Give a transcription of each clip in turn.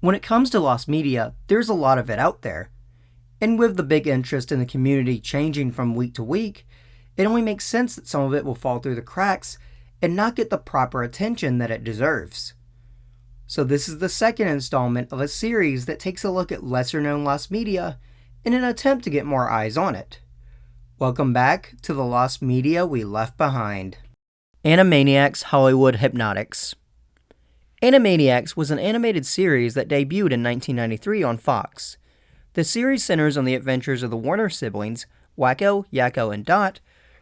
When it comes to lost media, there's a lot of it out there. And with the big interest in the community changing from week to week, it only makes sense that some of it will fall through the cracks and not get the proper attention that it deserves. So this is the second installment of a series that takes a look at lesser-known lost media in an attempt to get more eyes on it. Welcome back to the lost media we left behind. Animaniacs Hollywood Hypnotics. Animaniacs was an animated series that debuted in 1993 on Fox. The series centers on the adventures of the Warner siblings, Wacko, Yakko, and Dot,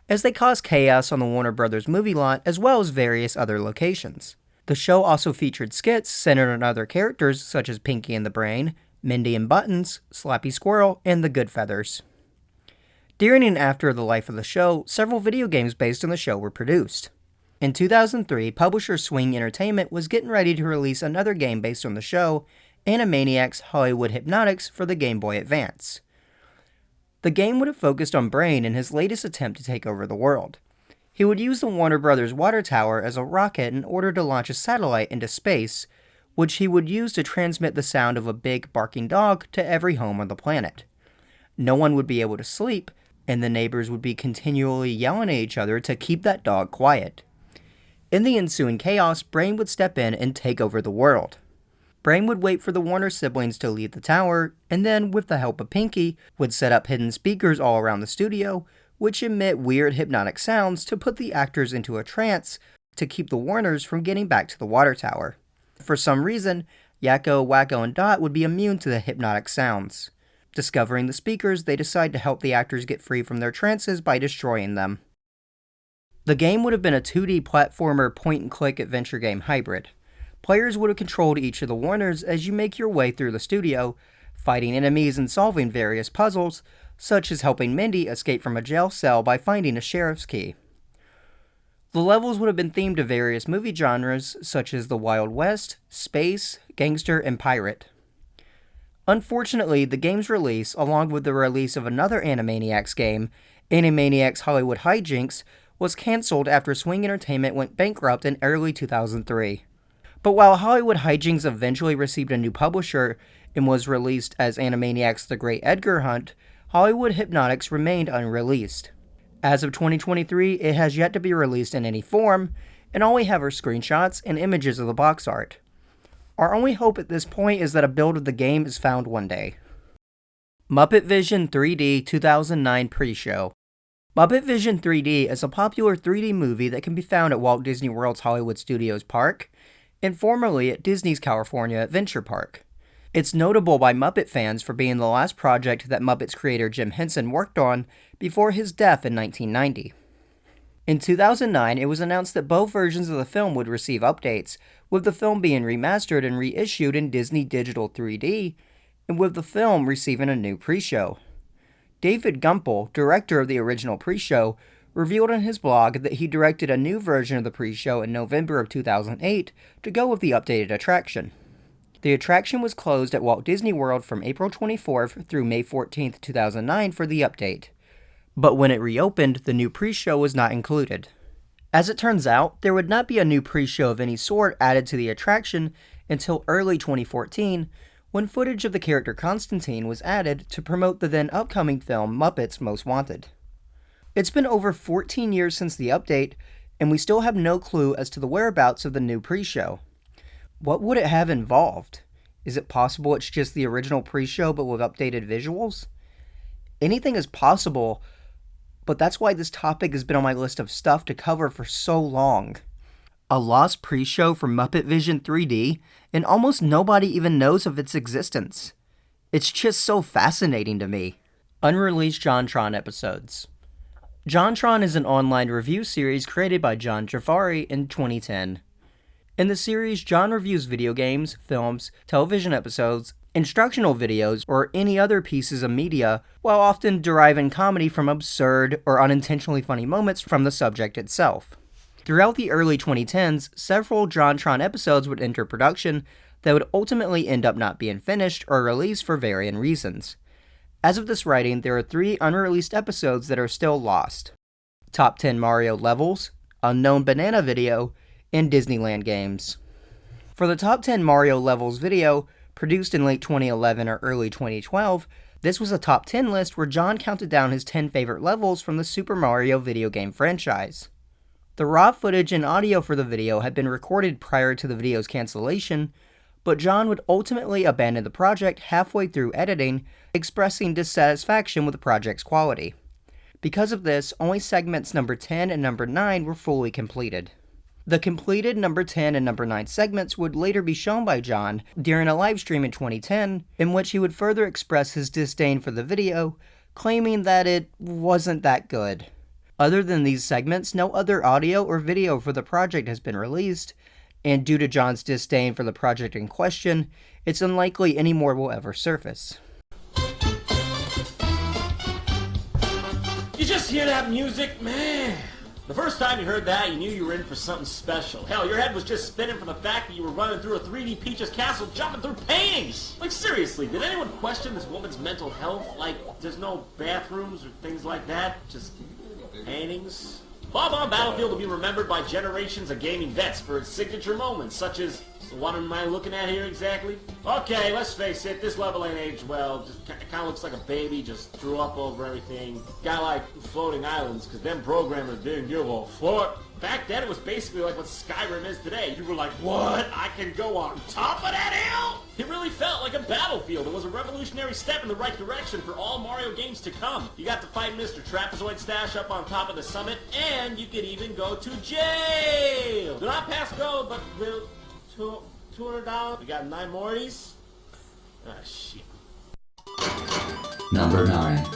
as they cause chaos on the Warner Brothers movie lot as well as various other locations. The show also featured skits centered on other characters such as Pinky and the Brain, Mindy and Buttons, Slappy Squirrel, and the Goodfeathers. During and after the life of the show, several video games based on the show were produced. In 2003, publisher Swing Entertainment was getting ready to release another game based on the show, Animaniacs Hollywood Hypnotics, for the Game Boy Advance. The game would have focused on Brain in his latest attempt to take over the world. He would use the Warner Brothers water tower as a rocket in order to launch a satellite into space, which he would use to transmit the sound of a big barking dog to every home on the planet. No one would be able to sleep, and the neighbors would be continually yelling at each other to keep that dog quiet. In the ensuing chaos, Brain would step in and take over the world. Brain would wait for the Warner siblings to leave the tower, and then, with the help of Pinky, would set up hidden speakers all around the studio, which emit weird hypnotic sounds to put the actors into a trance to keep the Warners from getting back to the water tower. For some reason, Yakko, Wacko, and Dot would be immune to the hypnotic sounds. Discovering the speakers, they decide to help the actors get free from their trances by destroying them. The game would have been a 2D platformer point-and-click adventure game hybrid. Players would have controlled each of the Warners as you make your way through the studio, fighting enemies and solving various puzzles, such as helping Mindy escape from a jail cell by finding a sheriff's key. The levels would have been themed to various movie genres such as the Wild West, space, gangster, and pirate. Unfortunately, the game's release, along with the release of another Animaniacs game, Animaniacs Hollywood Hijinks, was cancelled after Swing Entertainment went bankrupt in early 2003. But while Hollywood Hijinks eventually received a new publisher and was released as Animaniacs The Great Edgar Hunt, Hollywood Hypnotics remained unreleased. As of 2023, it has yet to be released in any form, and all we have are screenshots and images of the box art. Our only hope at this point is that a build of the game is found one day. Muppet Vision 3D 2009 Preshow. Muppet Vision 3D is a popular 3D movie that can be found at Walt Disney World's Hollywood Studios Park, and formerly at Disney's California Adventure Park. It's notable by Muppet fans for being the last project that Muppet's creator Jim Henson worked on before his death in 1990. In 2009, it was announced that both versions of the film would receive updates, with the film being remastered and reissued in Disney Digital 3D, and with the film receiving a new pre-show. David Gumpel, director of the original pre-show, revealed on his blog that he directed a new version of the pre-show in November of 2008 to go with the updated attraction. The attraction was closed at Walt Disney World from April 24th through May 14th, 2009 for the update. But when it reopened, the new pre-show was not included. As it turns out, there would not be a new pre-show of any sort added to the attraction until early 2014, when footage of the character Constantine was added to promote the then upcoming film Muppets Most Wanted. It's been over 14 years since the update, and we still have no clue as to the whereabouts of the new pre-show. What would it have involved? Is it possible it's just the original pre-show but with updated visuals? Anything is possible, but that's why this topic has been on my list of stuff to cover for so long. A lost pre-show for Muppet Vision 3D, and almost nobody even knows of its existence. It's just so fascinating to me. Unreleased JonTron episodes. JonTron is an online review series created by John Jafari in 2010. In the series, John reviews video games, films, television episodes, instructional videos, or any other pieces of media, while often deriving comedy from absurd or unintentionally funny moments from the subject itself. Throughout the early 2010s, several JonTron episodes would enter production that would ultimately end up not being finished or released for varying reasons. As of this writing, there are 3 unreleased episodes that are still lost. Top 10 Mario Levels, Unknown Banana Video, and Disneyland Games. For the Top 10 Mario Levels video, Produced in late 2011 or early 2012, this was a top 10 list where Jon counted down his 10 favorite levels from the Super Mario video game franchise. The raw footage and audio for the video had been recorded prior to the video's cancellation, but Jon would ultimately abandon the project halfway through editing, expressing dissatisfaction with the project's quality. Because of this, only segments number 10 and number 9 were fully completed. The completed number 10 and number 9 segments would later be shown by Jon during a live stream in 2010, in which he would further express his disdain for the video, claiming that it wasn't that good. Other than these segments, no other audio or video for the project has been released, and due to Jon's disdain for the project in question, it's unlikely any more will ever surface. You just hear that music? Man! The first time you heard that, you knew you were in for something special. Hell, your head was just spinning from the fact that you were running through a 3D Peach's castle jumping through paintings! Like, seriously, did anyone question this woman's mental health? Like, there's no bathrooms or things like that? Just paintings? Bob on Battlefield will be remembered by generations of gaming vets for its signature moments, such as, what am I looking at here exactly? Okay, let's face it, this level ain't aged well. Just kind of looks like a baby just threw up over everything. Got like floating islands, because them programmers didn't give a fuck. Back then, it was basically like what Skyrim is today. You were like, what? I can go on top of that hill? It really felt like a Battlefield. It was a revolutionary step in the right direction for all Mario games to come. You got to fight Mr. Trapezoid Stash up on top of the summit, and you could even go to jail. Do not pass go, but will $200. We got 9 more of these? Ah, shit. Number 9.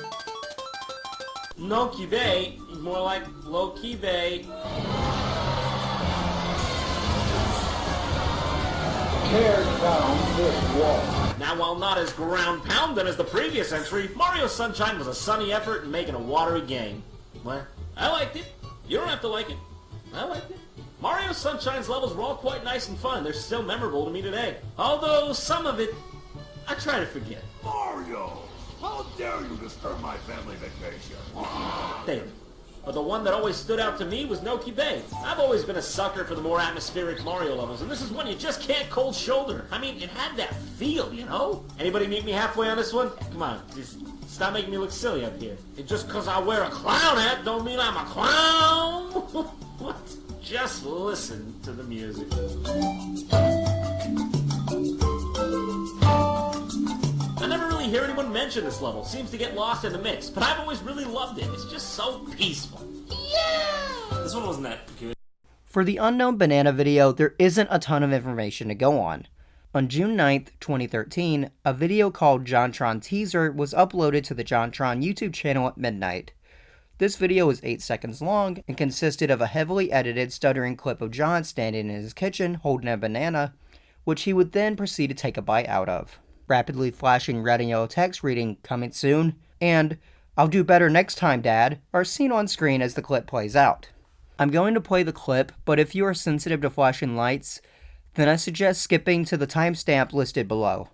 No Kibay, more like low Kibay. Tear down this wall. Now, while not as ground pounding as the previous entry, Mario Sunshine was a sunny effort in making a watery game. What? I liked it. You don't have to like it. I liked it. Mario Sunshine's levels were all quite nice and fun. They're still memorable to me today. Although, some of it, I try to forget. Mario! How dare you disturb my family vacation? Daily. But the one that always stood out to me was Noki Bay. I've always been a sucker for the more atmospheric Mario levels, and this is one you just can't cold shoulder. I mean, it had that feel, you know? Anybody meet me halfway on this one? Come on, just stop making me look silly up here. And just because I wear a clown hat don't mean I'm a clown! What? Just listen to the music. I never really hear anyone mention this level. Seems to get lost in the mix, but I've always really loved it. It's just so peaceful. Yeah! This one wasn't that good. For the Unknown Banana video, there isn't a ton of information to go on. On June 9th, 2013, a video called JonTron Teaser was uploaded to the JonTron YouTube channel at midnight. This video was 8 seconds long and consisted of a heavily edited, stuttering clip of Jon standing in his kitchen holding a banana, which he would then proceed to take a bite out of. Rapidly flashing red and yellow text reading, "Coming soon," and "I'll do better next time, Dad," are seen on screen as the clip plays out. I'm going to play the clip, but if you are sensitive to flashing lights, then I suggest skipping to the timestamp listed below.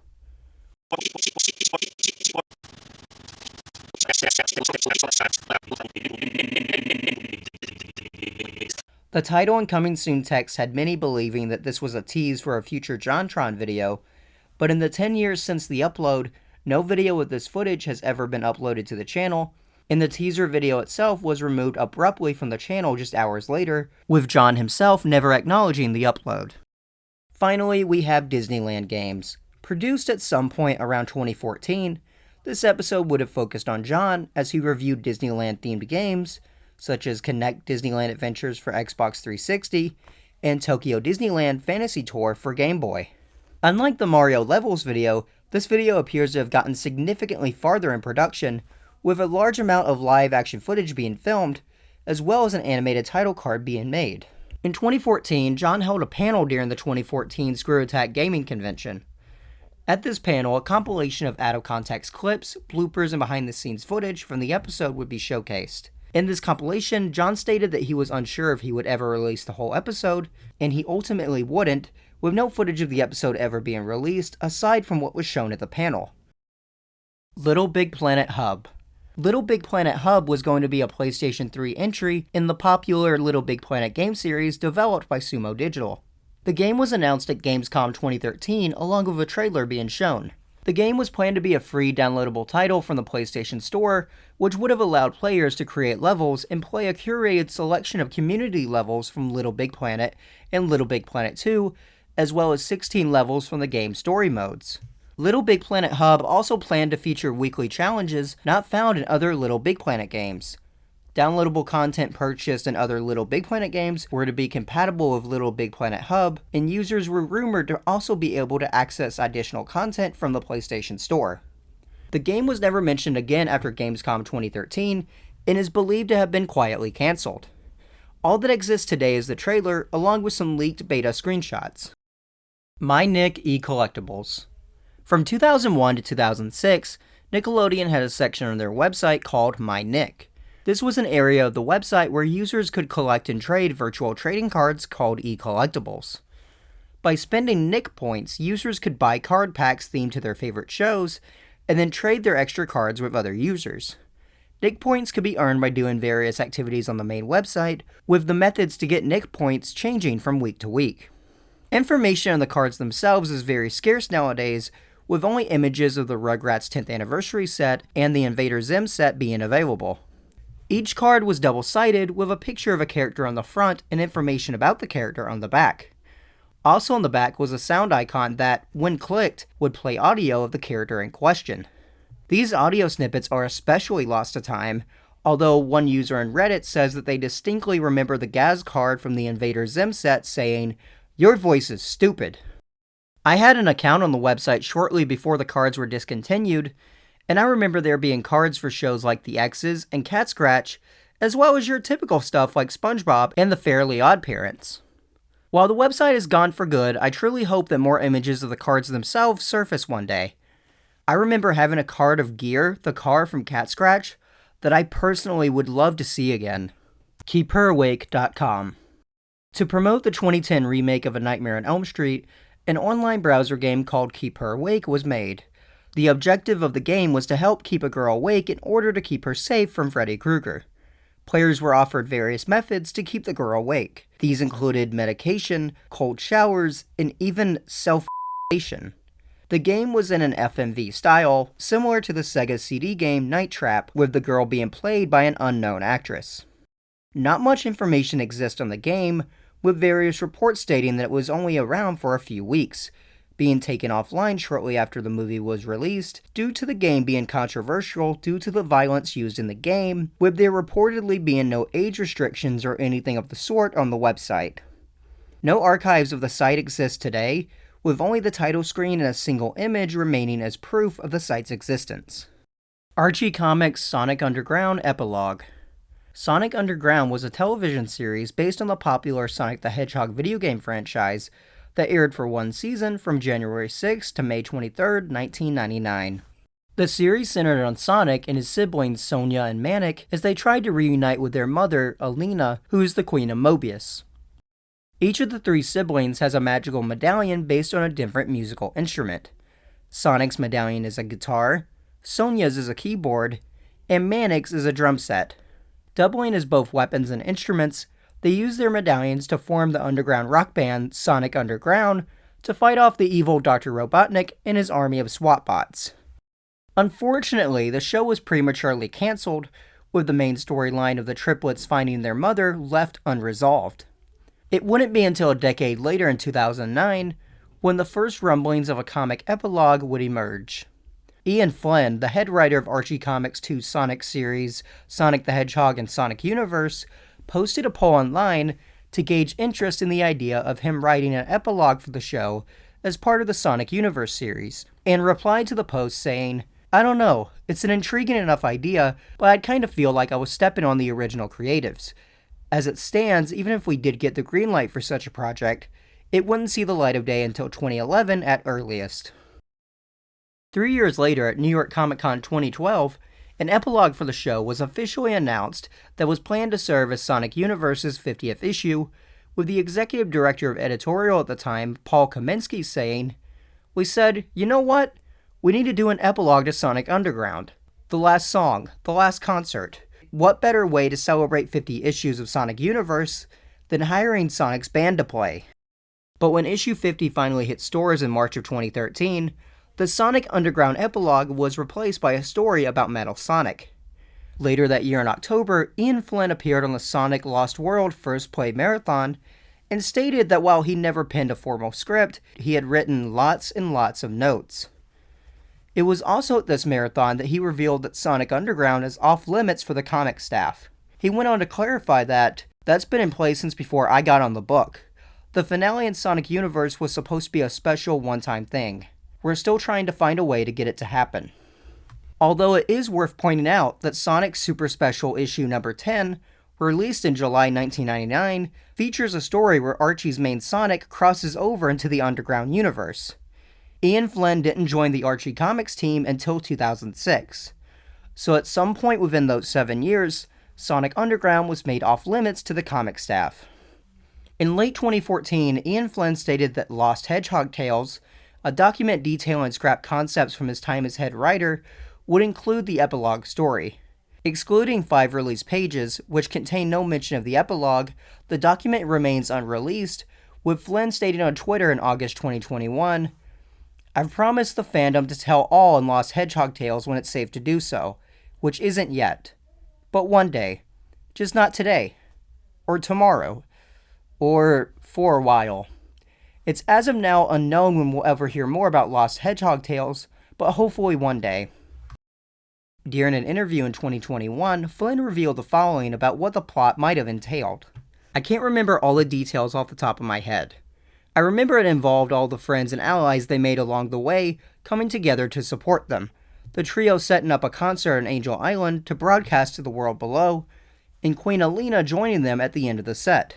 The title and "Coming Soon" text had many believing that this was a tease for a future JonTron video, but in the 10 years since the upload, no video with this footage has ever been uploaded to the channel, and the teaser video itself was removed abruptly from the channel just hours later, with Jon himself never acknowledging the upload. Finally, we have Disneyland games. Produced at some point around 2014, this episode would have focused on Jon as he reviewed Disneyland-themed games, such as Connect Disneyland Adventures for Xbox 360 and Tokyo Disneyland Fantasy Tour for Game Boy. Unlike the Mario Levels video, this video appears to have gotten significantly farther in production, with a large amount of live-action footage being filmed, as well as an animated title card being made. In 2014, Jon held a panel during the 2014 Screw Attack Gaming Convention. At this panel, a compilation of out-of-context clips, bloopers, and behind-the-scenes footage from the episode would be showcased. In this compilation, Jon stated that he was unsure if he would ever release the whole episode, and he ultimately wouldn't, with no footage of the episode ever being released, aside from what was shown at the panel. LittleBigPlanet Hub. LittleBigPlanet Hub was going to be a PlayStation 3 entry in the popular LittleBigPlanet game series developed by Sumo Digital. The game was announced at Gamescom 2013 along with a trailer being shown. The game was planned to be a free downloadable title from the PlayStation Store, which would have allowed players to create levels and play a curated selection of community levels from LittleBigPlanet and LittleBigPlanet 2, as well as 16 levels from the game's story modes. LittleBigPlanet Hub also planned to feature weekly challenges not found in other LittleBigPlanet games. Downloadable content purchased in other LittleBigPlanet games were to be compatible with LittleBigPlanet Hub, and users were rumored to also be able to access additional content from the PlayStation Store. The game was never mentioned again after Gamescom 2013, and is believed to have been quietly cancelled. All that exists today is the trailer, along with some leaked beta screenshots. MyNick E-Collectibles. From 2001 to 2006, Nickelodeon had a section on their website called MyNick. This was an area of the website where users could collect and trade virtual trading cards called E-Collectibles. By spending Nick points, users could buy card packs themed to their favorite shows, and then trade their extra cards with other users. Nick points could be earned by doing various activities on the main website, with the methods to get Nick points changing from week to week. Information on the cards themselves is very scarce nowadays, with only images of the Rugrats 10th Anniversary set and the Invader Zim set being available. Each card was double-sided, with a picture of a character on the front and information about the character on the back. Also on the back was a sound icon that, when clicked, would play audio of the character in question. These audio snippets are especially lost to time, although one user on Reddit says that they distinctly remember the Gaz card from the Invader Zim set saying, "Your voice is stupid." I had an account on the website shortly before the cards were discontinued, and I remember there being cards for shows like The X's and Cat Scratch, as well as your typical stuff like SpongeBob and the Fairly Odd Parents. While the website is gone for good, I truly hope that more images of the cards themselves surface one day. I remember having a card of Gear, the car from Cat Scratch, that I personally would love to see again. KeepHerAwake.com. To promote the 2010 remake of A Nightmare on Elm Street, an online browser game called Keep Her Awake was made. The objective of the game was to help keep a girl awake in order to keep her safe from Freddy Krueger. Players were offered various methods to keep the girl awake. These included medication, cold showers, and even self-isolation. The game was in an FMV style, similar to the Sega CD game Night Trap, with the girl being played by an unknown actress. Not much information exists on the game, with various reports stating that it was only around for a few weeks, being taken offline shortly after the movie was released due to the game being controversial due to the violence used in the game, with there reportedly being no age restrictions or anything of the sort on the website. No archives of the site exist today, with only the title screen and a single image remaining as proof of the site's existence. Archie Comics' Sonic Underground Epilogue. Sonic Underground was a television series based on the popular Sonic the Hedgehog video game franchise that aired for one season from January 6 to May 23, 1999. The series centered on Sonic and his siblings Sonia and Manic as they tried to reunite with their mother, Alina, who is the Queen of Mobius. Each of the three siblings has a magical medallion based on a different musical instrument. Sonic's medallion is a guitar, Sonia's is a keyboard, and Manic's is a drum set. Doubling as both weapons and instruments, they use their medallions to form the underground rock band Sonic Underground to fight off the evil Dr. Robotnik and his army of SWAT bots. Unfortunately, the show was prematurely cancelled, with the main storyline of the triplets finding their mother left unresolved. It wouldn't be until a decade later in 2009 when the first rumblings of a comic epilogue would emerge. Ian Flynn, the head writer of Archie Comics' two Sonic series, Sonic the Hedgehog and Sonic Universe, posted a poll online to gauge interest in the idea of him writing an epilogue for the show as part of the Sonic Universe series, and replied to the post saying, "I don't know, it's an intriguing enough idea, but I'd kind of feel like I was stepping on the original creatives. As it stands, even if we did get the green light for such a project, it wouldn't see the light of day until 2011 at earliest." 3 years later at New York Comic Con 2012, an epilogue for the show was officially announced that was planned to serve as Sonic Universe's 50th issue, with the executive director of editorial at the time, Paul Kaminsky, saying, "We said, you know what? We need to do an epilogue to Sonic Underground. The last song, the last concert. What better way to celebrate 50 issues of Sonic Universe than hiring Sonic's band to play?" But when issue 50 finally hit stores in March of 2013, the Sonic Underground epilogue was replaced by a story about Metal Sonic. Later that year in October, Ian Flynn appeared on the Sonic Lost World First Play Marathon and stated that while he never penned a formal script, he had written lots and lots of notes. It was also at this marathon that he revealed that Sonic Underground is off limits for the comic staff. He went on to clarify that, "That's been in place since before I got on the book. The finale in Sonic Universe was supposed to be a special one-time thing. We're still trying to find a way to get it to happen." Although it is worth pointing out that Sonic Super Special issue number 10, released in July 1999, features a story where Archie's main Sonic crosses over into the Underground universe. Ian Flynn didn't join the Archie Comics team until 2006, so at some point within those 7 years, Sonic Underground was made off-limits to the comic staff. In late 2014, Ian Flynn stated that Lost Hedgehog Tales, a document detailing scrap concepts from his time as head writer, would include the epilogue story. Excluding 5 released pages, which contain no mention of the epilogue, the document remains unreleased, with Flynn stating on Twitter in August 2021, "I've promised the fandom to tell all in Lost Hedgehog Tales when it's safe to do so, which isn't yet. But one day. Just not today. Or tomorrow. Or for a while. It's as of now unknown when we'll ever hear more about Lost Hedgehog Tales, but hopefully one day." During an interview in 2021, Flynn revealed the following about what the plot might have entailed. "I can't remember all the details off the top of my head. I remember it involved all the friends and allies they made along the way coming together to support them, the trio setting up a concert on Angel Island to broadcast to the world below, and Queen Alina joining them at the end of the set.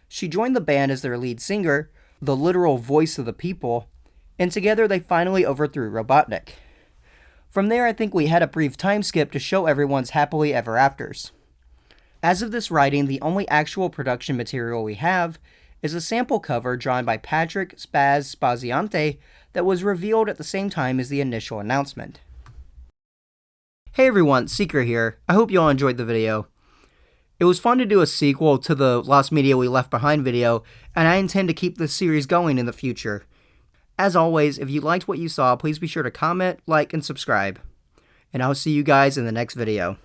She joined the band as their lead singer, the literal voice of the people, and together they finally overthrew Robotnik. From there, I think we had a brief time skip to show everyone's happily ever afters. As of this writing, the only actual production material we have is a sample cover drawn by Patrick Spaz Spaziante that was revealed at the same time as the initial announcement." Hey everyone, Seeker here. I hope you all enjoyed the video. It was fun to do a sequel to the Lost Media We Left Behind video, and I intend to keep this series going in the future. As always, if you liked what you saw, please be sure to comment, like, and subscribe. And I'll see you guys in the next video.